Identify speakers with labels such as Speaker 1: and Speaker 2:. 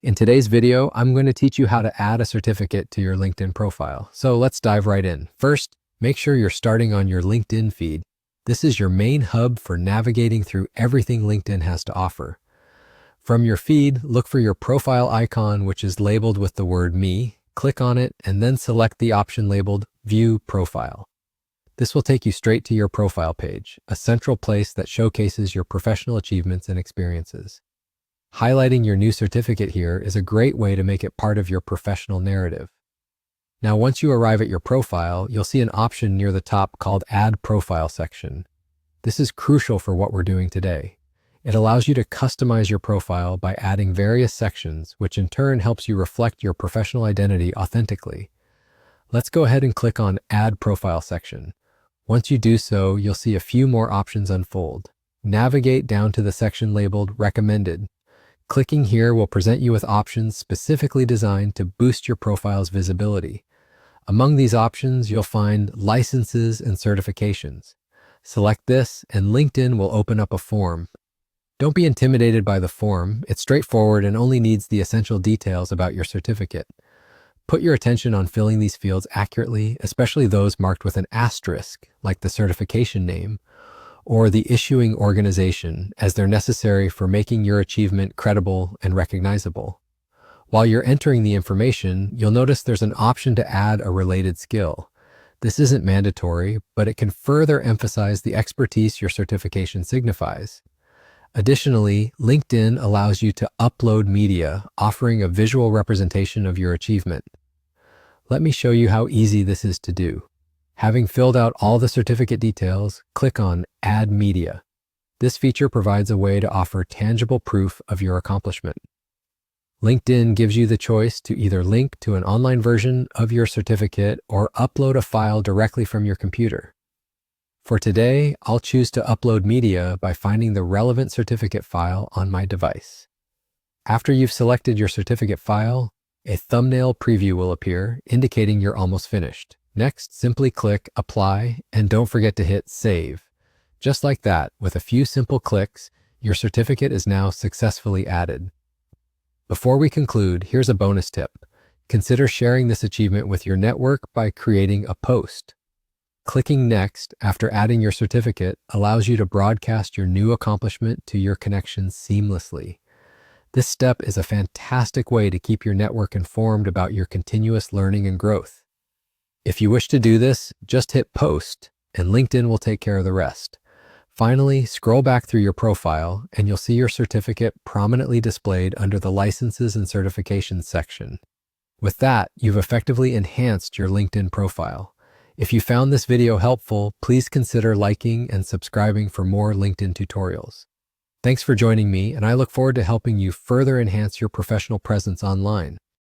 Speaker 1: In today's video, I'm going to teach you how to add a certificate to your LinkedIn profile. So let's dive right in. First, make sure you're starting on your LinkedIn feed. This is your main hub for navigating through everything LinkedIn has to offer. From your feed, look for your profile icon, which is labeled with the word Me. Click on it and then select the option labeled View Profile. This will take you straight to your profile page, a central place that showcases your professional achievements and experiences. Highlighting your new certificate here is a great way to make it part of your professional narrative. Now, once you arrive at your profile, you'll see an option near the top called Add Profile section. This is crucial for what we're doing today. It allows you to customize your profile by adding various sections, which in turn helps you reflect your professional identity authentically. Let's go ahead and click on Add Profile section. Once you do so, you'll see a few more options unfold. Navigate down to the section labeled Recommended. Clicking here will present you with options specifically designed to boost your profile's visibility. Among these options, you'll find licenses and certifications. Select this and LinkedIn will open up a form. Don't be intimidated by the form. It's straightforward and only needs the essential details about your certificate. Put your attention on filling these fields accurately, especially those marked with an asterisk, like the certification name, or the issuing organization, as they're necessary for making your achievement credible and recognizable. While you're entering the information, you'll notice there's an option to add a related skill. This isn't mandatory, but it can further emphasize the expertise your certification signifies. Additionally, LinkedIn allows you to upload media, offering a visual representation of your achievement. Let me show you how easy this is to do. Having filled out all the certificate details, click on Add Media. This feature provides a way to offer tangible proof of your accomplishment. LinkedIn gives you the choice to either link to an online version of your certificate or upload a file directly from your computer. For today, I'll choose to upload media by finding the relevant certificate file on my device. After you've selected your certificate file, a thumbnail preview will appear, indicating you're almost finished. Next, simply click Apply and don't forget to hit Save. Just like that, with a few simple clicks, your certificate is now successfully added. Before we conclude, here's a bonus tip. Consider sharing this achievement with your network by creating a post. Clicking Next after adding your certificate allows you to broadcast your new accomplishment to your connections seamlessly. This step is a fantastic way to keep your network informed about your continuous learning and growth. If you wish to do this, just hit Post, and LinkedIn will take care of the rest. Finally, scroll back through your profile, and you'll see your certificate prominently displayed under the Licenses and Certifications section. With that, you've effectively enhanced your LinkedIn profile. If you found this video helpful, please consider liking and subscribing for more LinkedIn tutorials. Thanks for joining me, and I look forward to helping you further enhance your professional presence online.